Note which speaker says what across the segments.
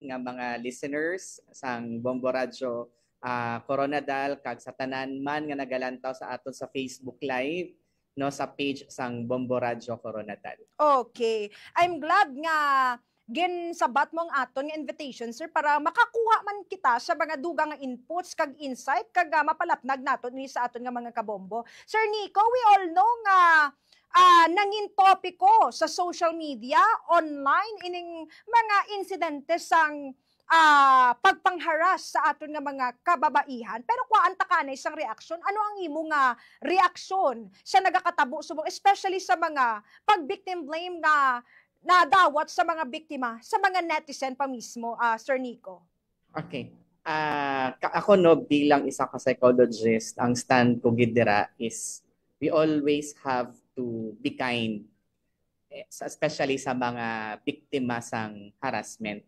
Speaker 1: nga mga listeners sang Bombo Radyo Coronadal kag sa tanan man nga nagalantaw sa aton sa Facebook Live no sa page sang Bombo Radyo Coronadal.
Speaker 2: Okay. I'm glad nga sabat mo ang aton nga invitation, sir, para makakuha man kita sa mga dugang nga inputs kag insight kag mapalapnag naton ni sa aton nga mga kabombo. Sir Nico, we all know nga nangin topiko sa social media, online, ining mga insidente sang pagpangharas sa aton nga mga kababaihan. Pero kuan ta kanay sang reaksyon, ano ang imo nga reaksyon sa nagakatabo subong, especially sa mga pag-victim blame nga nadawat sa mga biktima, sa mga netizen pa mismo, Sir Nico?
Speaker 1: Okay. Ako no bilang isa ka psychologist, ang stand ko gidira is we always have to be kind, especially sa mga biktima sang harassment.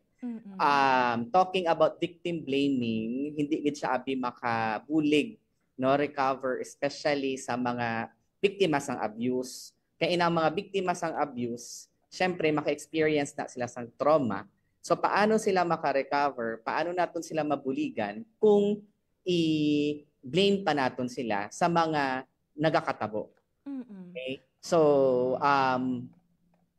Speaker 1: Talking about victim blaming, hindi gid siya abi makabulig no recover, especially sa mga biktima sang abuse. Kaya inang mga biktima sang abuse, syempre maka-experience na sila sang trauma. So paano sila maka-recover? Paano naton sila mabuligan kung i-blame pa naton sila sa mga nagakatabo? Okay? So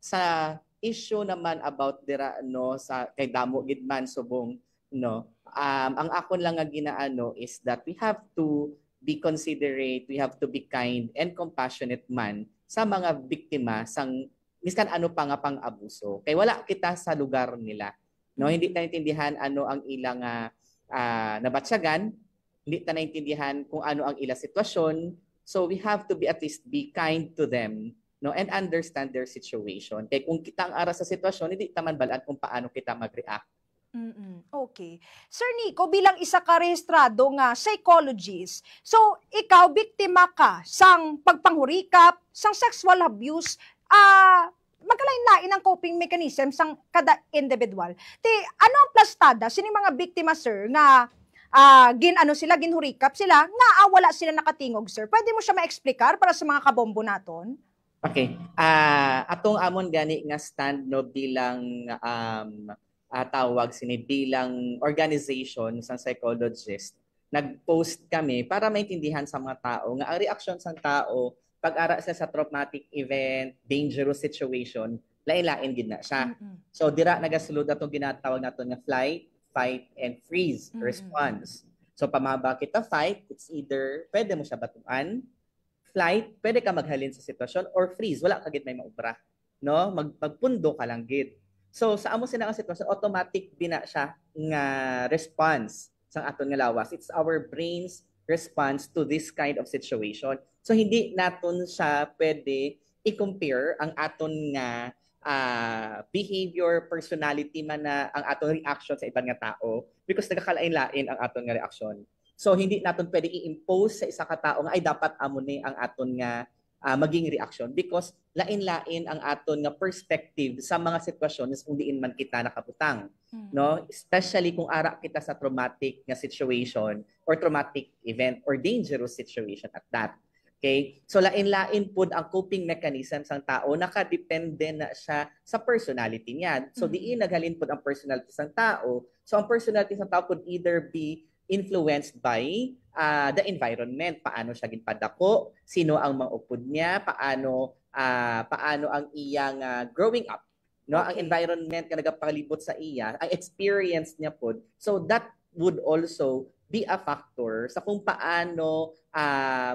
Speaker 1: sa issue naman about dira no sa kay damo gid man subong no, ang akon lang nga ginaano is that we have to be considerate, we have to be kind and compassionate man sa mga biktima sang miskan ano pa nga pang-abuso. Kay wala kita sa lugar nila. No, hindi ta naintindihan ano ang ilang nabatsyagan, hindi ta naintindihan kung ano ang ilang sitwasyon. So we have to be at least be kind to them, no, and understand their situation. Kay kung kita ang ara sa sitwasyon, hindi ta man balaan kung paano kita mag-react.
Speaker 2: Okay. Sir Nico, bilang isa ka rehistrado nga psychologist, so ikaw biktima ka sang pagpanghurikap, sang sexual abuse, magkalain-lain ang coping mechanism sang kada individual. Ti ano ang plastada sini mga biktima, sir, nga ginhurikap sila, nga wala sila nakatingog, sir? Pwede mo siya ma-explicar para sa mga kabombo naton?
Speaker 1: Okay. Atong amon gani nga stand no bilang tawag sini bilang organization sa psychologist. Nag-post kami para maintindihan sa mga tao nga ang reaction sa tao pag-ara siya sa traumatic event, dangerous situation, lain-lain gid na siya. So dira nagasulod atong ginatawag naton nga flight, fight and freeze response. So pamaba kita fight, it's either pwede mo siya batuan, flight, pwede ka maghalin sa sitwasyon, or freeze, wala ka gid may maubra, no? Magpundo ka lang gid. So sa amo sina nga sitwasyon, automatic bina siya nga response sang aton nga lawas. It's our brain's response to this kind of situation. So hindi naton siya pwede i-compare ang aton nga behavior, personality man na ang aton reaction sa ibang nga tao because nagakalain-lain ang aton nga reaction. So hindi naton pwede i-impose sa isa ka tao nga ay dapat amo ni ang aton nga maging reaction because lain-lain ang aton nga perspective sa mga sitwasyon kung diin man kita nakabutang, no, especially kung ara kita sa traumatic nga situation or traumatic event or dangerous situation at that. Okay, so lain-lain pud ang coping mechanism sang tao, nakadepende na siya sa personality niya. So diin naghalin pud ang personality sang tao. So ang personality sang tao could either be influenced by the environment, paano siya ginpadako, sino ang mangupod niya, paano ang iyang growing up, no? Okay. Ang environment nga nagapalibot sa iya, ang experience niya pod. So that would also be a factor sa kung paano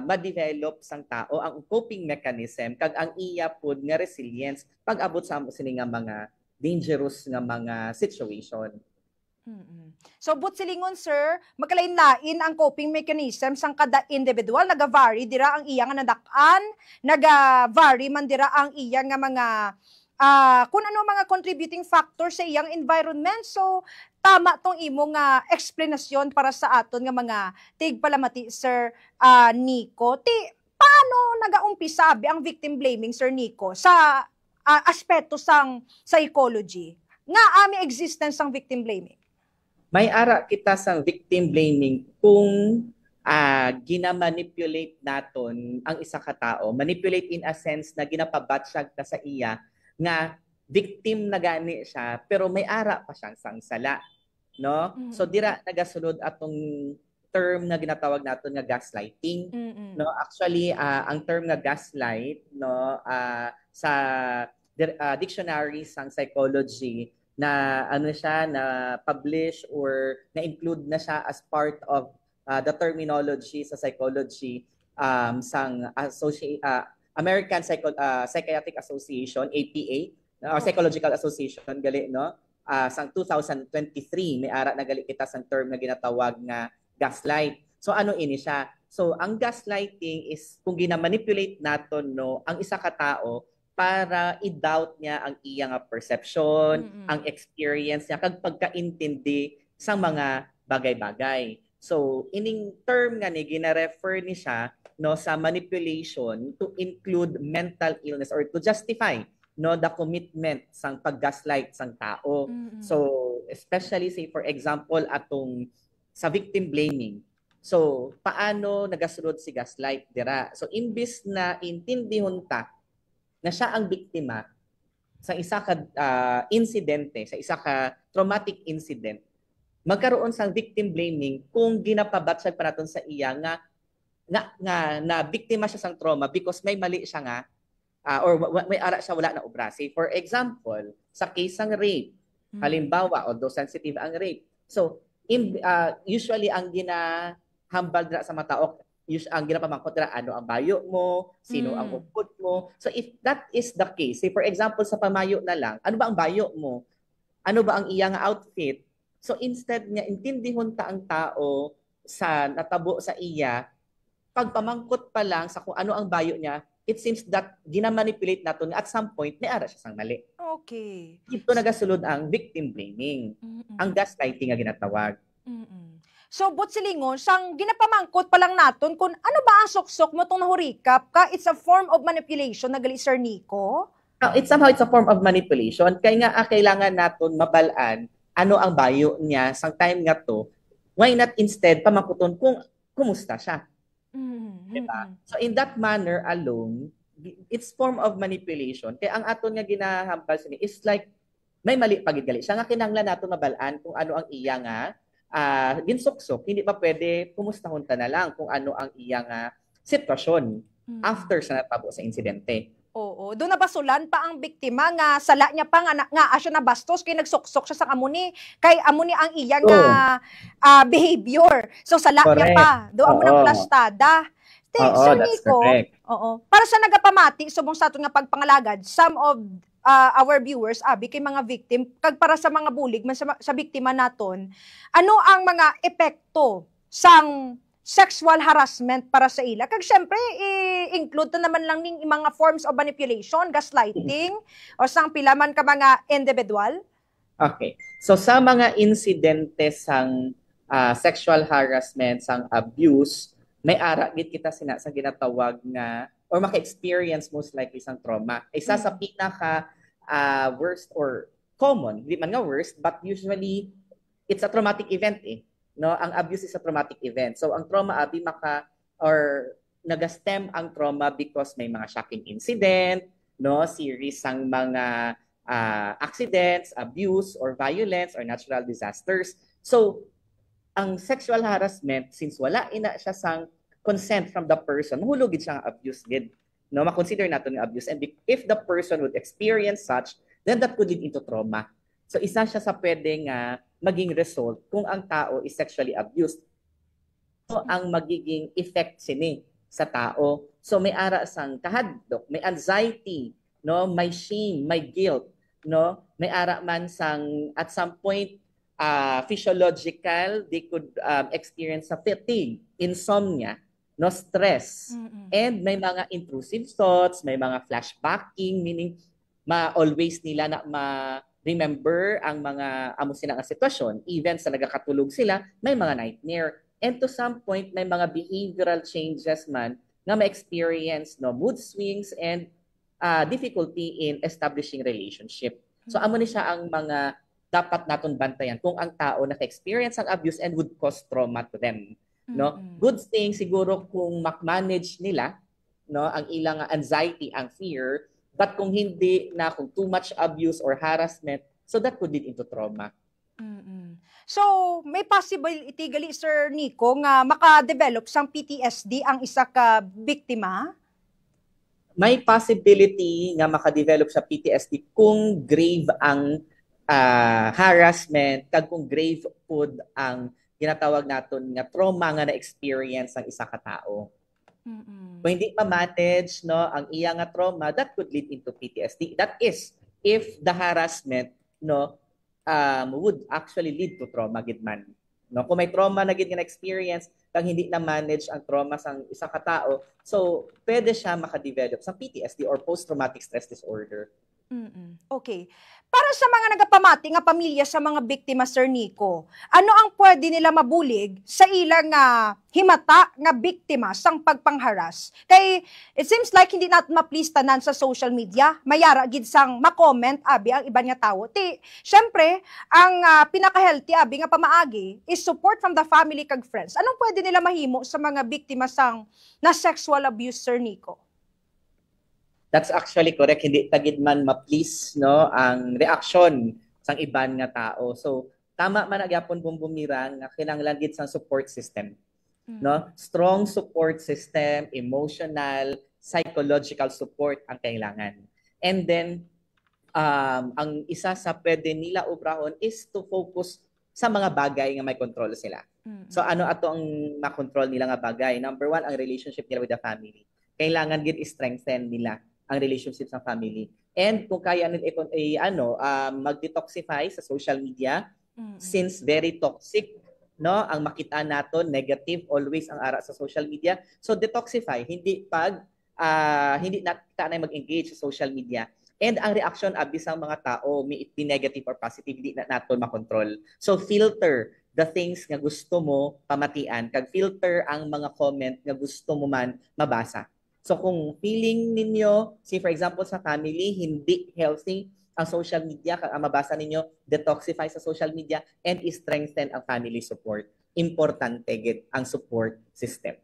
Speaker 1: ma-develop sang tao ang coping mechanism kag ang iya pod nga resilience pag abot sa sini nga mga dangerous nga mga situation.
Speaker 2: So, but silingon, sir, magkalain-lain ang coping mechanism sang kada individual, naga-vary dira ang iya nga nadakan, naga-vary man dira ang iya nga mga kung ano mga contributing factors sa iyang environment. So, tama tong imo nga explanation para sa aton nga mga tigpalamati, Sir Nico. Paano nagaumpisa ang victim blaming, Sir Nico, sa aspeto sang psychology? Nga ami existence sang victim blaming?
Speaker 1: May ara kita sang victim blaming kung gina-manipulate naton ang isa ka tao. Manipulate in a sense na ginapabatsyag ta sa iya nga victim na gani siya pero may ara pa siyang sangsala, no? So dira nagasulod atong term nga ginatawag naton nga gaslighting. No, actually ang term nga gaslight, no, sa dictionary sang psychology na ano siya na publish or na include na siya as part of the terminology sa psychology sang American Psychiatric Association, APA, or Psychological Association gali, no, sang 2023 may ara na gali kita sang term na ginatawag nga gaslight. So ano ini siya? So ang gaslighting is kung gina-manipulate naton, no, ang isa ka tao para i-doubt niya ang iyang perception, ang experience niya kag pagkaintindi sa mga bagay-bagay. So ining term nga ni gina-refer ni siya, no, sa manipulation to include mental illness or to justify, no, the commitment sang pag-gaslight sang tao. So especially say for example atong sa victim blaming. So, paano nagasulod si gaslight dira? So, imbis na intindihon ta na siya ang biktima sa isa ka insidente, sa isa ka traumatic incident, magkaroon sang victim blaming kung ginapabatsag pa naton sa iya nga na biktima siya sang trauma because may mali siya nga or may ara siya wala na obra. Say, for example, sa case ng rape, halimbawa, although sensitive ang rape. So, usually ang ginahambal dira sa mga tao, ang ginapamangkot dira ano ang bayo mo, sino ang upod mo. So if that is the case, say for example sa pamayo na lang, ano ba ang bayo mo? Ano ba ang iyang outfit? So instead niya intindihon ta ang tao sa natabo sa iya, pagpamangkot pa lang sa kung ano ang bayo niya, it seems that ginamanipulate nato at some point may ara siya sang mali.
Speaker 2: Okay.
Speaker 1: Dito nagasulod ang victim blaming. Ang gaslighting nga ginatawag.
Speaker 2: So, Butsilingon, sang ginapamangkot pa lang naton kung ano ba ang suksok mo itong nahurikap ka, it's a form of manipulation na gali Sir Nico?
Speaker 1: It's a form of manipulation. Kaya nga kailangan naton mabalaan ano ang bayo niya sang time nga to. Why not instead pamangkuton kung kumusta siya? Diba? So in that manner alone, it's form of manipulation. Kaya ang aton nga ginahambal sini is like may mali pagid gali. Siya nga kinahanglan naton mabalaan kung ano ang iya nga ginsuksok. Hindi pa pwede kumustahon ta na lang kung ano ang iya nga sitwasyon after sa natabo sa insidente.
Speaker 2: Oo, doon nabasulan pa ang biktima nga sala niya pa nga asya na bastos kay nagsuksok siya sa amuni kay amuni ang iya nga behavior. So sala niya pa. Do amo nang plastada. Sir Nico, para sa nagapamati subong sa aton nga pagpangalagad, some of our viewers abi kay mga victim kag para sa mga bulig man sa biktima naton, ano ang mga epekto sang sexual harassment para sa ila? Kag syempre i-include na naman lang ning mga forms of manipulation, gaslighting o sang pila man ka mga individual.
Speaker 1: Okay. So sa mga insidente sang sexual harassment, sang abuse, may ara gid kita sa ginatawag nga or maka-experience most likely sang trauma. Isa sa pinaka worst or common, di man nga worst, but usually it's a traumatic event no, ang abuse is a traumatic event. So ang trauma abi nagastem ang trauma because may mga shocking incident, no, series ang mga accidents, abuse or violence or natural disasters. So ang sexual harassment, since wala ina siya sang consent from the person, mahulog gid siya ang abuse gid. No, ma-consider natin ang abuse. And if the person would experience such, then that could lead into trauma. So isa siya sa pwedeng maging result kung ang tao is sexually abused. So ang magiging effect sini sa tao. So may ara sang kahadlok, may anxiety, no, may shame, may guilt, no, may ara man sang at some point physiological, they could experience a fatigue, insomnia, no, stress. And may mga intrusive thoughts, may mga flashbacking, meaning always nila na remember ang mga amo sila nga sitwasyon, even sa nagakatulog sila, may mga nightmare. And to some point, may mga behavioral changes man na ma-experience, no, mood swings and difficulty in establishing relationship. So amo ni siya ang mga dapat naton bantayan kung ang tao naka-experience ang abuse and would cause trauma to them. No? Good thing siguro kung manage nila, no, ang ilang anxiety, ang fear, But kung hindi na, kung too much abuse or harassment, so that could lead into trauma.
Speaker 2: So, may possibility gali, Sir Nico, nga maka-develop sang PTSD ang isa ka biktima?
Speaker 1: May possibility nga maka-develop sa PTSD kung grave ang harassment, kag kung grave food ang ginatawag naton nga trauma nga na-experience ng isa ka tao. Kung hindi ma-manage no, ang iya nga trauma, that could lead into PTSD. That is, if the harassment no, would actually lead to trauma gid man. No, kung may trauma na gid nga experience kang hindi na manage ang trauma sang isa ka tao, so pwede siya maka-develop sa PTSD or post-traumatic stress disorder.
Speaker 2: Okay. Para sa mga nagapamati nga pamilya sa mga biktima, Sir Nico, ano ang pwede nila mabulig sa ilang himata nga biktima sang pagpangharas? Kay it seems like hindi natin ma-please tanan sa social media, mayara gid sang ma-comment abi ang iban nga tawo. Syempre, ang pinaka-healthy abi nga pamaagi is support from the family kag friends. Anong pwede nila mahimo sa mga biktima sang na sexual abuse, Sir Nico?
Speaker 1: That's actually correct. Hindi tagid man ma-please no ang reaksyon sang iban nga tao. So tama man agyapon bumirang nga kinahanglan gid sang support system. No? Strong support system, emotional, psychological support ang kailangan. And then ang isa sa pwede nila obrahon is to focus sa mga bagay nga may control sila. So ano ato ang makontrol nila nga bagay? Number one, ang relationship nila with the family. Kailangan gid i-strengthen nila ang relationship sa family. And kung kaya nila mag-detoxify sa social media, since very toxic, no, ang makita naton negative always ang ara sa social media. So detoxify, hindi hindi na mag-engage sa social media. And ang reaction abi sa mga tao, may it be negative or positive, hindi na naton makontrol. So filter the things nga gusto mo pamatian, kag filter ang mga comment nga gusto mo man mabasa. So kung feeling ninyo, say for example sa family, hindi healthy ang social media, ang mabasa ninyo, detoxify sa social media and strengthen ang family support. Importante gid ang support system.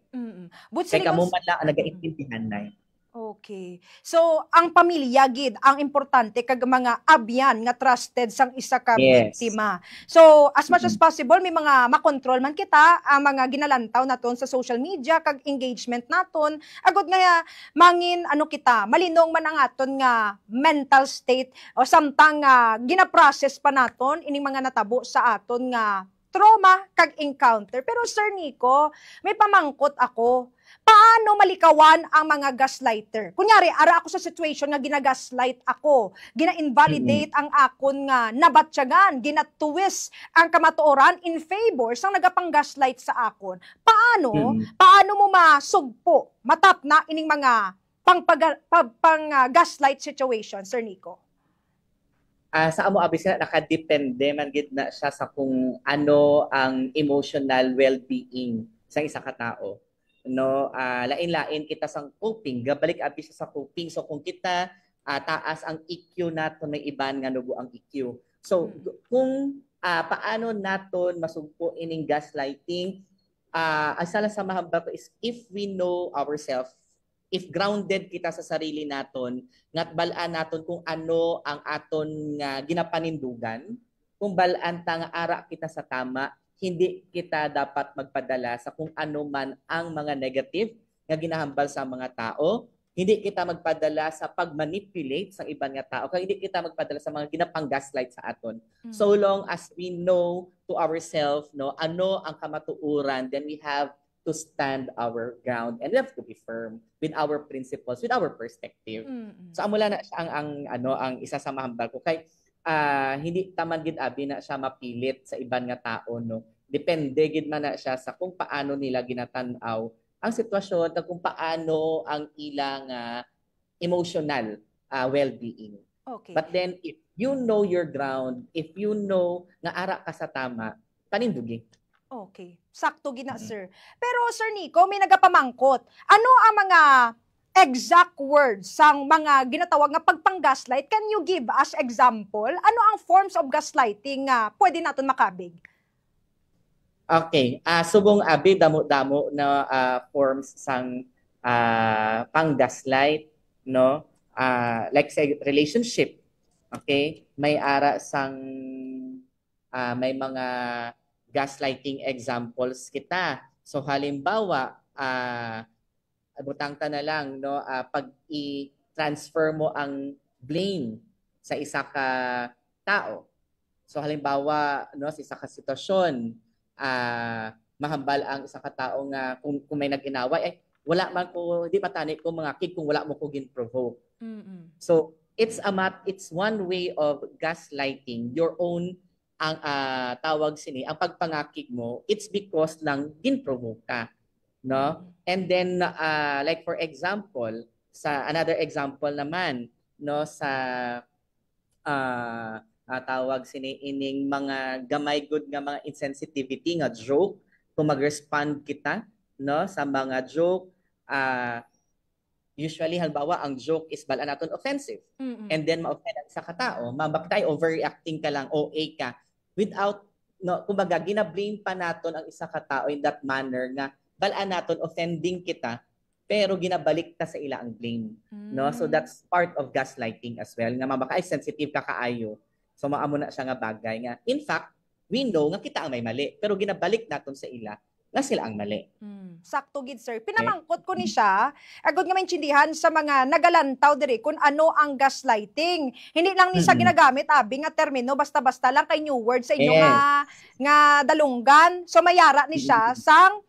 Speaker 1: Kaya kamo man lang ang nagaintindihan na.
Speaker 2: Okay. So, ang pamilya gid ang importante kag mga abyan nga trusted sang isa ka biktima. So, as much as possible may mga makontrol man kita ang mga ginalantaw naton sa social media kag engagement naton. Agod nga mangin kita, malinong man ang aton nga mental state o samtang gina-process pa naton ining mga natabo sa aton nga trauma kag encounter. Pero Sir Nico, may pamangkot ako. Paano malikawan ang mga gaslighter? Kunyari, ara ako sa situation nga gina-gaslight ako, gina-invalidate ang akon nga nabatyagan, gina-twist ang kamatuoran in favor sang nagapang-gaslight sa akon. Paano mo masugpo, matap na ining mga pang-gaslight situation, Sir Nico?
Speaker 1: Sa amo abi sila nakadepende man gid na siya sa kung ano ang emotional well-being sa isa ka tao. No, lain-lain kita sang coping, gabalik abi siya sa coping. So kung kita taas ang EQ naton, may iban nga nugo ang EQ. So kung paano naton masugpo ining gaslighting, asala sa mahambal ko is if we know ourselves, if grounded kita sa sarili naton, ngat balaan naton kung ano ang aton nga ginapanindugan, kung balaan ta nga ara kita sa tama, hindi kita dapat magpadala sa kung ano man ang mga negative nga ginahambal sa mga tao. Hindi kita magpadala sa pag-manipulate sa ibang nga tao. Kaya hindi kita magpadala sa mga ginapang-gaslight sa aton. So long as we know to ourselves no, ano ang kamatuuran, then we have to stand our ground and we have to be firm with our principles, with our perspective. So amula na siya ang isa sa mahambal ko. Kay hindi taman gid abi na siya mapilit sa iban nga tao no. Depende gid man na siya sa kung paano nila ginatan-aw ang sitwasyon at kung paano ang ilang emotional well-being.
Speaker 2: Okay.
Speaker 1: But then if you know your ground, if you know nga ara ka sa tama, panindugi.
Speaker 2: Okay. Sakto gina, sir. Pero Sir Nico, may nagapamangkot. Ano ang mga exact words sang mga ginatawag nga pagpang-gaslight? Can you give us example? Ano ang forms of gaslighting nga pwede natin makabig?
Speaker 1: Okay. Subong abi damo-damo na forms sang pang-gaslight, no? like say relationship, okay, may ara sang may mga gaslighting examples kita. So halimbawa, butang ta na lang, no, pag i-transfer mo ang blame sa isa ka tao. So halimbawa, no, sa isa ka sitwasyon, mahambal ang isa ka tao nga kung may nag-inaway, ay wala man ko, di matani ko mga kid kung wala mo ko gin-provoke. So it's one way of gaslighting your own ang tawag sini ang pagpangakig mo, it's because lang gin-provoke ka, no? And then like for example, sa another example naman, no, sa tawag sini ining mga gamay good nga mga insensitivity nga joke, kung mag-respond kita, no, sa mga joke, usually halimbawa ang joke is bala naton offensive, and then ma-offend ang isa ka tao, mabakay overreacting ka lang, OA ka, without, no, kumbaga gina-blame pa naton ang isa ka tao in that manner nga bala naton offending kita, pero ginabalik ta sa ila ang blame, no? So that's part of gaslighting as well, nga mabakay sensitive ka kaayo, so maamo na siya nga bagay nga in fact we know nga kita ang may mali, pero ginabalik naton sa ila nga sila ang mali.
Speaker 2: Sakto gid sir. Pinamangkot ko ni siya, agod nga maintindihan sa mga nagalantaw diri kung ano ang gaslighting. Hindi lang ni siya ginagamit abi nga termino basta-basta lang kay new word sa inyo nga dalunggan. So mayara ni siya sang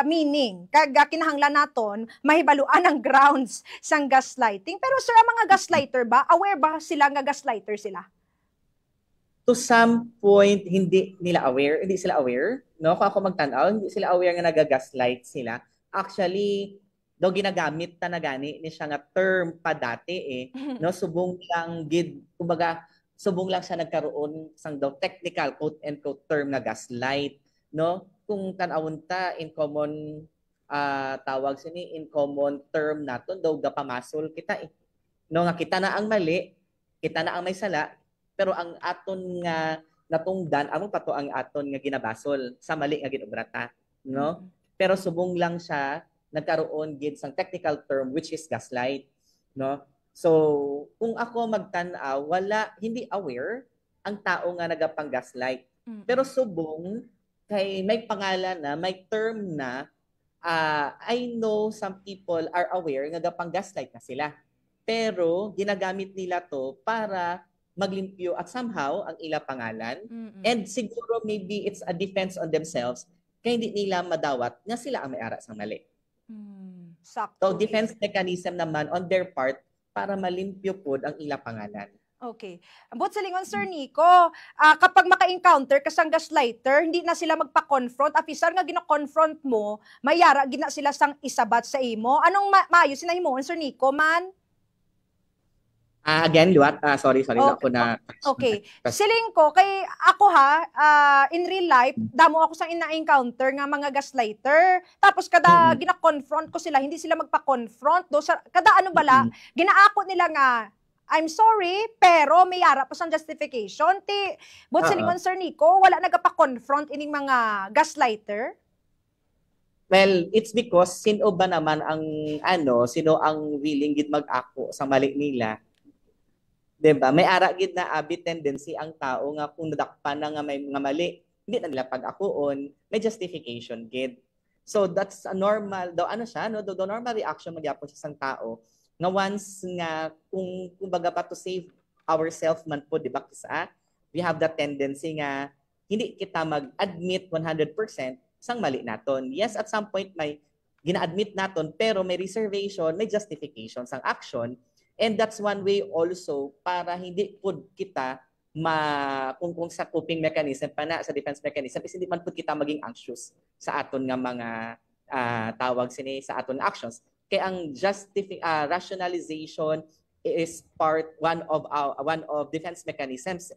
Speaker 2: meaning. Kag kinahanglan naton mahibaluan ang grounds sang gaslighting. Pero sir, ang mga gaslighter ba, aware ba sila nga gaslighter sila?
Speaker 1: To some point, hindi sila aware, no? Kung ako magtanaw, hindi sila aware nga nagagaslight sila. Actually, daw ginagamit ta na gani ni siya nga term pa dati no? Subong lang kumbaga, subong lang siya nagkaroon sang daw technical quote and quote term na gaslight, no? Kung tanawon ta in common tawag sini in common term naton daw gapamasol kita no, nga kita na ang mali, kita na ang may sala, pero ang aton nga natungdan amo pa to ang aton nga ginabasol sa mali nga ginubrata, no? Pero subong lang siya nagkaroon gid sang technical term which is gaslight, no? So kung ako magtan-aw, hindi aware ang tao nga nagapang-gaslight, pero subong kay may pangalan na, may term na, I know some people are aware nga gapang-gaslight na sila, pero ginagamit nila to para maglimpyo at somehow ang ila pangalan, and siguro maybe it's a defense on themselves kaya hindi nila madawat nga sila ang may-ara sa mali. So defense mechanism naman on their part para malimpyo pod ang ila pangalan.
Speaker 2: Okay. Ambot sa lingon, Sir Nico, kapag maka-encounter ka sang gaslighter, hindi na sila magpa-confront. Apisar nga gina-confront mo, mayara gina sila sang isabat sa imo. Anong maayo sinahimon, Sir Nico, man?
Speaker 1: Again, Luat, sorry
Speaker 2: Okay.
Speaker 1: ako na.
Speaker 2: Okay. Siling ko, kay ako in real life, damo ako sang ina-encounter nga mga gaslighter. Tapos kada gina-confront ko sila, hindi sila magpa-confront. Kada ano bala, ginaako nila nga, I'm sorry, pero may yara pa sang justification. But silingon, Sir Nico, wala nagpa-confront ining mga gaslighter?
Speaker 1: Well, it's because sino ba naman ang sino ang willing gid mag-ako sa mali nila. Diba? May ara gid na abi tendency ang tao nga kung nadakpan na nga may mga mali, hindi na nila pag-akuon, may justification gid. So that's a normal, the normal reaction magyapon sa isang tao nga once nga kung baga pa to save ourselves man po, di ba, kisa we have the tendency nga hindi kita mag-admit 100% sang mali naton. Yes, at some point may gina-admit naton, pero may reservation, may justification sang action. And that's one way also para hindi po kita kung sa coping mechanism pa na, sa defense mechanism, is hindi man po kita maging anxious sa aton nga mga tawag sini sa aton actions. Kaya ang rationalization is one of defense mechanisms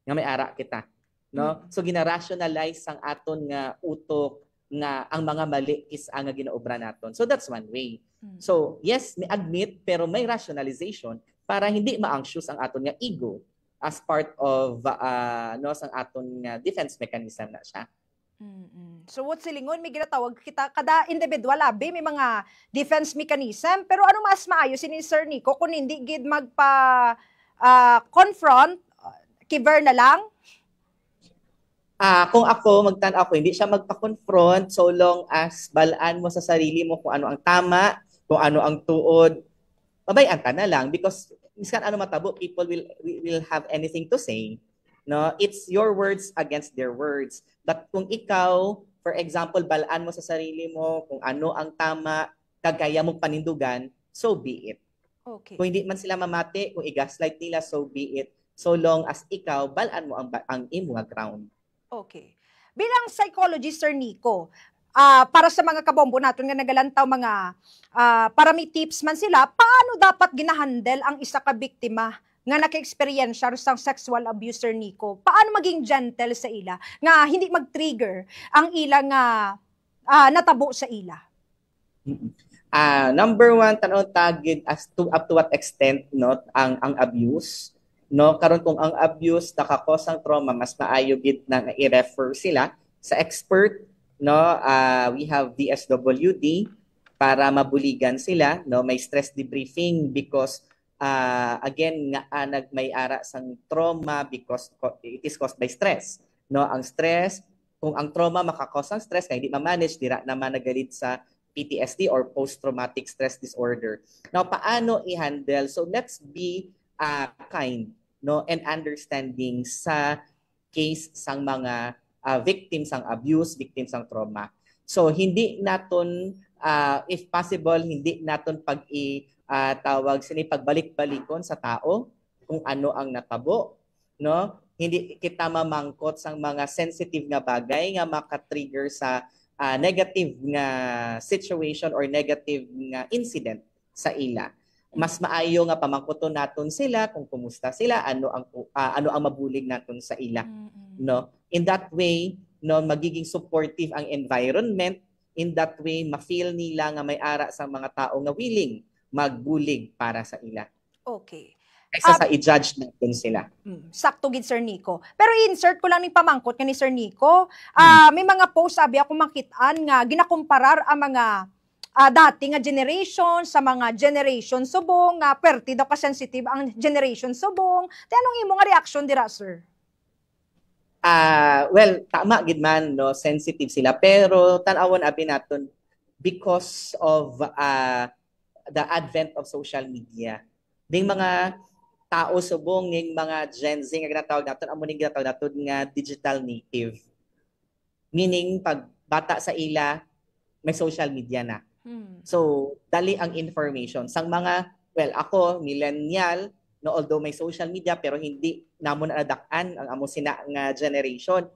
Speaker 1: nga may ara kita, no? So gina-rationalize ang aton nga utok nga ang mga mali is ang ginaobra naton. So that's one way. So yes, may admit, pero may rationalization para hindi ma-anxious ang aton nga ego as part of sang aton nga defense mechanism na siya.
Speaker 2: So what silingon may ginatawag kita kada individual labi may mga defense mechanism pero ano mas maayo ni Sir Nico kung hindi gid magpa confront kiver na lang.
Speaker 1: Kung ako, magtan-ako, hindi siya magpa-confront so long as balaan mo sa sarili mo kung ano ang tama, kung ano ang tuod, babayan ka na lang because miskan ano matabo, people will have anything to say. No, it's your words against their words. But kung ikaw, for example, balaan mo sa sarili mo kung ano ang tama, kagaya mo panindugan, so be it.
Speaker 2: Okay.
Speaker 1: Kung hindi man sila mamati, kung i-gaslight nila, so be it. So long as ikaw, balaan mo ang imong ground.
Speaker 2: Okay. Bilang psychologist, Sir Nico, para sa mga kabombo natin nga nagalantaw mga para may tips man sila, paano dapat ginahandle ang isa ka biktima nga naka-experience sa sexual abuse, Sir Nico? Paano maging gentle sa ila nga hindi mag-trigger ang ila nga natabo sa ila?
Speaker 1: Number one, tanong tagid as to up to what extent no ang abuse. No, karon kung ang abuse nakakos ang trauma, mas maayo gid na i-refer sila sa expert. No, we have DSWD para mabuligan sila. No, may stress debriefing because again nga may ara sang trauma because it is caused by stress. No, ang stress, kung ang trauma makakos ang stress kaya hindi ma-manage, dira naman nagalit sa PTSD or post-traumatic stress disorder. Now, paano i-handle? So let's be kind, no, and understanding sa case sang mga victims sang abuse, victims sang trauma. So hindi naton if possible hindi naton tawag sini pagbalik-balikon sa tao kung ano ang natabo, no? Hindi kita mamangkot sang mga sensitive nga bagay nga maka-trigger sa negative nga situation or negative nga incident sa ila. Mas maayo nga pamangkoton naton sila kung kumusta sila, ano ang mabulig naton sa ila, no? In that way, no, magiging supportive ang environment. In that way, ma-feel nila nga may ara sa mga tao nga willing magbulig para sa ila.
Speaker 2: Okay.
Speaker 1: Kaysa sa i-judge natin sila.
Speaker 2: Sakto gid, Sir Nico. Pero insert ko lang ni pamangkot nga ni Sir Nico. May mga post sabi ako makitaan nga ginakumparar ang mga dati nga generation sa mga generation subong nga perti daw ka sensitive ang generation subong. Anong imo nga reaction dira, sir?
Speaker 1: Well, tama gid man, no, sensitive sila pero tan-awon abi naton because of the advent of social media. Ding mga tao subong ning mga Gen Z nga ginatawag naton, amo ning ginatawag naton nga digital native. Meaning pag bata sa ila may social media na. So, dali ang information. Sang mga, well, ako, millennial, no, although may social media, pero hindi namon adakan ang amo sina nga generation.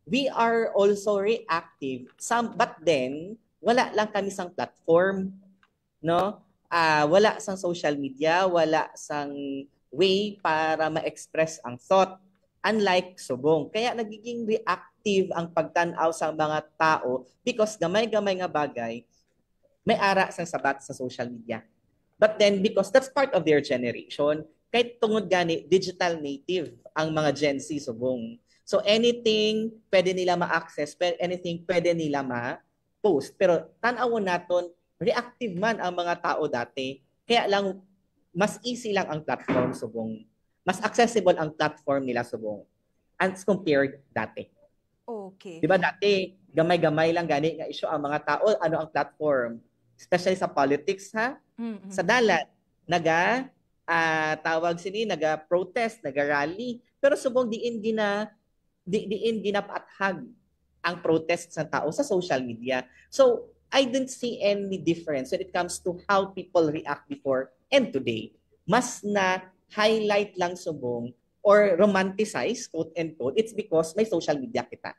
Speaker 1: We are also reactive. But then, wala lang kami sang platform. No? Wala sang social media, wala sang way para ma-express ang thought. Unlike subong. Kaya nagiging reactive ang pagtanaw sa mga tao because gamay-gamay nga bagay may ara sang sabat sa social media. But then, because that's part of their generation, kahit tungod gani, digital native ang mga Gen Z subong. So anything pwede nila ma-access, anything pwede nila ma-post. Pero tanawon naton, reactive man ang mga tao dati. Kaya lang, mas easy lang ang platform subong. Mas accessible ang platform nila subong as compared dati.
Speaker 2: Okay.
Speaker 1: Diba dati, gamay-gamay lang gani nga issue ang mga tao, ano ang platform? Especially sa politics, ha? Sa dalat, tawag sini, naga-protest, naga-rally. Pero subong diin ginapaathag ang protest sa tao sa social media. So, I didn't see any difference when it comes to how people react before and today. Mas na highlight lang subong or romanticize, quote and quote, it's because may social media kita.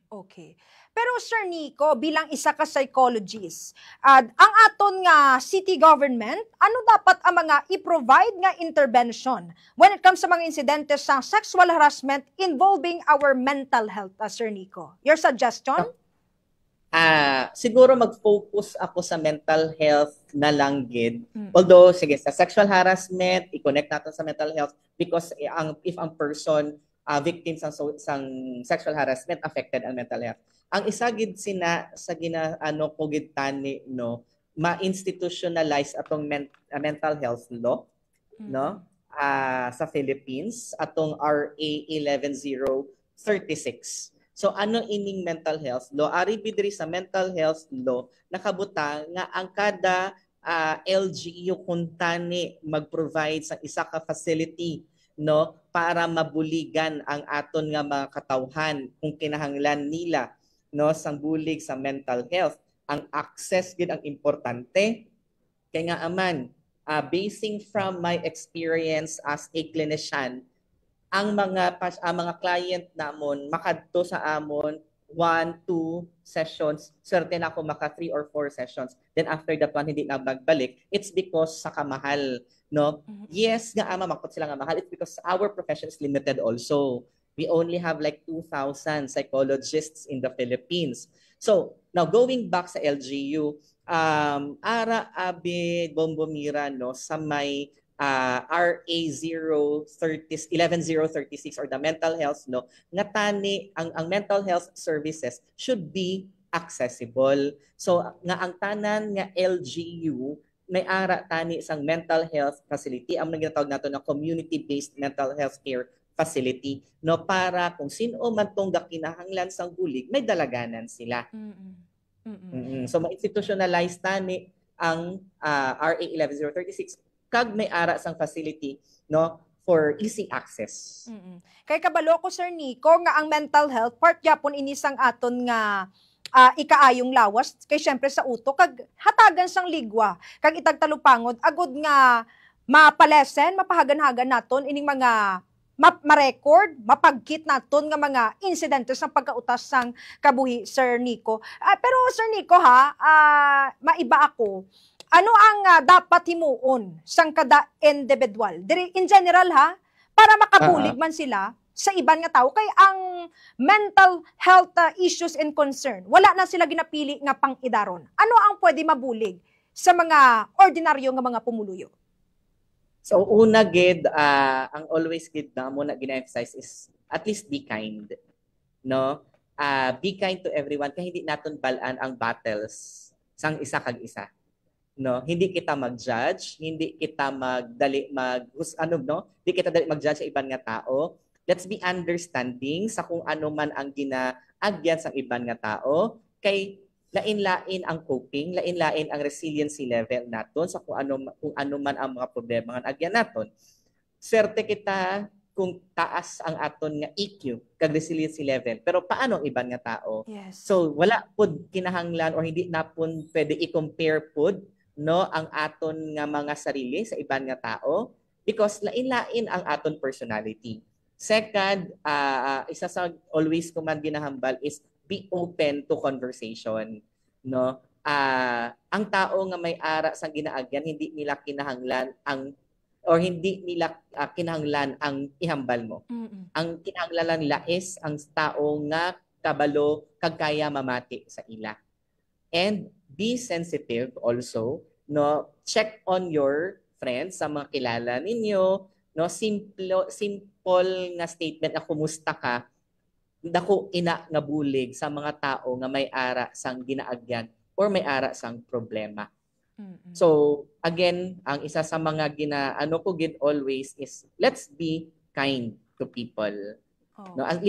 Speaker 2: Okay. Pero Sir Nico, bilang isa ka psychologist, ang aton nga city government, ano dapat ang mga i-provide nga intervention when it comes sa mga insidente sa sexual harassment involving our mental health, Sir Nico? Your suggestion?
Speaker 1: Siguro mag-focus ako sa mental health na lang gid. Although, sige, sa sexual harassment, i-connect natin sa mental health because if ang person victims sang sexual harassment affected ang mental health. Ang isa gid sina sa ginaano ko gid tani no ma-institutionalize atong mental health law no sa Philippines atong RA 11036. So ano ining mental health law? Ari bidri sa mental health law nakabutang nga ang kada LGU kuntani mag-provide sa isa ka facility no para mabuligan ang aton nga mga katawhan kung kinahanglan nila no sang bulig sa mental health. Ang access gid ang importante kay nga aman basing from my experience as a clinician ang mga client namon makadto sa amon 1, 2 sessions, certain ako maka 3 or 4 sessions. Then after that one, hindi na magbalik. It's because sa kamahal, no? Yes, nga makot sila nga mahal. It's because our profession is limited also. We only have like 2,000 psychologists in the Philippines. So, now going back sa LGU, ara abid bombomira no sa may RA 11036 or the mental health no nga tani ang mental health services should be accessible. So nga ang tanan nga LGU may ara tani sang mental health facility ang ginatawag nato na community-based mental health care facility no para kung sino man tong kinahanglan sang bulig may dalaganan sila. So ma-institutionalize tani ang RA 11036 kag may ara sang facility no for easy access.
Speaker 2: Kay kabalo ko Sir Nico nga ang mental health part gyapon ini sang aton nga ikaayong lawas kay syempre sa uto kag hatagan sang ligwa kag itagtalupangod agud nga mapalesen mapahagan-hagan naton ining mga ma-record, mapagkit naton nga mga insidente sa pagkautas sang kabuhi Sir Nico. Pero Sir Nico maiba ako. Ano ang dapat himuon sang kada individual? In general para makabulig man sila sa iban nga tao kay ang mental health issues and concern wala na sila ginapili nga pang-idaron. Ano ang pwede mabulig sa mga ordinaryo nga mga pumuluyo?
Speaker 1: So una gid ang always gid na mo na gina-emphasize is at least be kind. No? Be kind to everyone kay hindi naton balaan ang battles sang isa kag isa. No, hindi kita mag-judge, hindi kita magdali hindi kita dali mag-judge sa ibang nga tao. Let's be understanding sa kung ano man ang ginaagyan sa ibang nga tao kay lain-lain ang coping, lain-lain ang resiliency level naton sa kung ano man ang mga problema nga agyan naton. Swerte kita kung taas ang aton nga EQ kag resiliency level pero paano ang ibang nga tao?
Speaker 2: Yes.
Speaker 1: So wala pud kinahanglan or hindi na pud pwede i-compare pud no ang aton nga mga sarili sa iban nga tao because lain-lain ang aton personality. Second, isa sa always ko man ginahambal is be open to conversation, no? Ang tao nga may ara sang ginaagyan hindi nila kinahanglan ang ihambal mo. Ang kinahanglan nila is ang tao nga kabalo kag kaya mamati sa ila. And be sensitive also, no? Check on your friends sa mga kilala ninyo, no? Simple nga statement na kumusta ka, dako ina nga bulig sa mga tao nga may ara sang ginaagyan or may ara sang problema. So again, ang isa sa mga ginaano ko gid always is let's be kind to people. No, as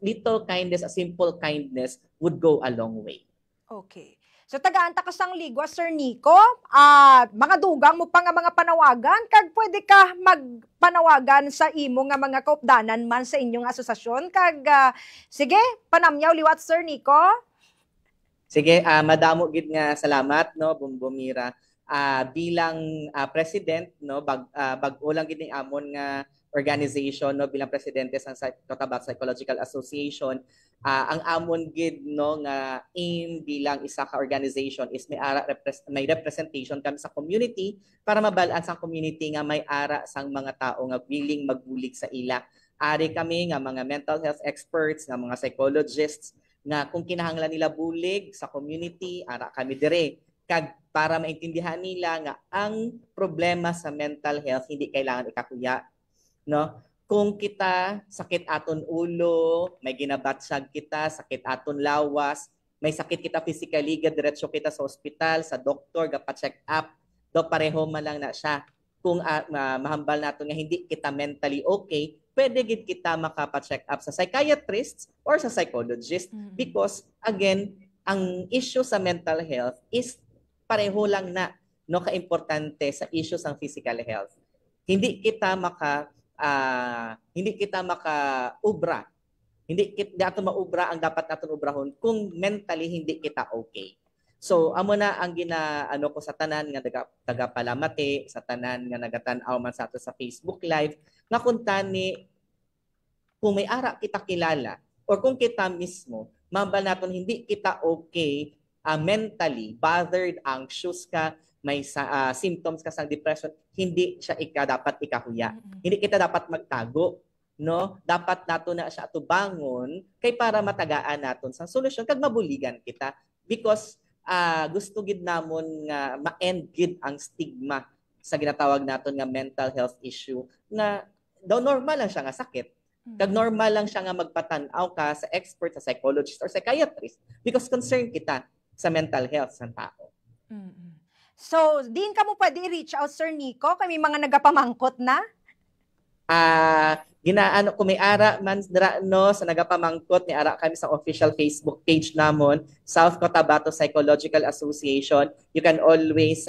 Speaker 1: little kindness, a simple kindness would go a long way.
Speaker 2: Okay. So tagaan ta kasang ligwa Sir Nico, mga dugang mo pa nga mga panawagan kag pwede ka magpanawagan sa imo nga mga kaupdanan man sa inyong asosasyon kag sige, panamyaw liwat Sir Nico.
Speaker 1: Sige, madamo gid nga salamat no Bumbomira. Bilang president no bag-o lang gid ning amon nga organization no bilang presidente sa Cotabato Psychological Association. Ang amon gid no nga aim bilang isa ka organization is may representation kami sa community para mabalaan sa community nga may ara sang mga tao nga willing magbulig sa ila. Ari kami nga mga mental health experts, nga mga psychologists nga kung kinahanglan nila bulig sa community, ara kami dire. Kag para maintindihan nila nga ang problema sa mental health hindi kailangan ikakuya, no? kung kita sakit aton ulo, may ginabatsag kita, sakit aton lawas, may sakit kita physically, diretso kita sa ospital, sa doktor, gapa-check up, do pareho man lang na siya. Kung mahambal nato nga hindi kita mentally okay, pwede gid kita makapa-check up sa psychiatrist or sa psychologist because again, ang issue sa mental health is pareho lang na no kaimportante sa issue sa physical health. Hindi kita maka-ubra. Hindi ato maubra ang dapat naton ubrahon kung mentally hindi kita okay. So amo na ang ginaano ko sa tanan nga taga-palamati, sa tanan nga nagatan-aw man sa ato sa Facebook Live, nga kung tani kung may ara kita kilala or kung kita mismo mambal naton hindi kita okay mentally, bothered, anxious ka, may symptoms ka sa depression, hindi siya dapat ikahuya. Hindi kita dapat magtago, no? Dapat nato na siya atubangon kay para matagaan naton sa solusyon kag mabuligan kita because gusto gid namon nga ma-end gid ang stigma sa ginatawag naton nga mental health issue na daw normal lang siya nga sakit. Kag normal lang siya nga magpatan-aw ka sa expert, sa psychologist or psychiatrist because concerned kita sa mental health sa tao.
Speaker 2: So, din ka mo pwede i-reach out, Sir Nico? Kami mga nagapamangkot na?
Speaker 1: Ginaano kung may ara man no sa nagapamangkot ni ara kami sa official Facebook page namon, South Cotabato Psychological Association. You can always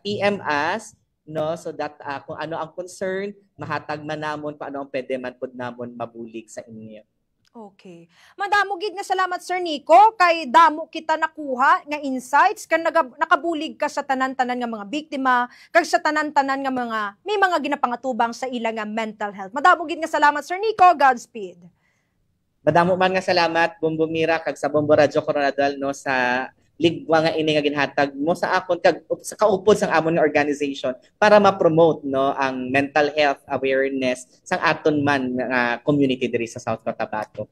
Speaker 1: PM us no so that kung ano ang concern, mahatag man namon paano ang pwede man pud namon mabulig sa inyo.
Speaker 2: Okay. Madamo gid nga salamat, Sir Nico, kay damo kita nakuha nga insights kan nakabulig ka sa tanan-tanan nga mga biktima, kag sa tanan-tanan nga may mga ginapangatubang sa ilang nga mental health. Madamo gid nga salamat, Sir Nico. Godspeed.
Speaker 1: Madamo man nga salamat, Bombo Mira, kag sa Bombo Radio Coronadal no sa ligwa nga ini nga ginhatag mo sa akon kag sa kaupod sang amon nga organization para ma-promote no ang mental health awareness sang aton man nga community diri sa South Cotabato.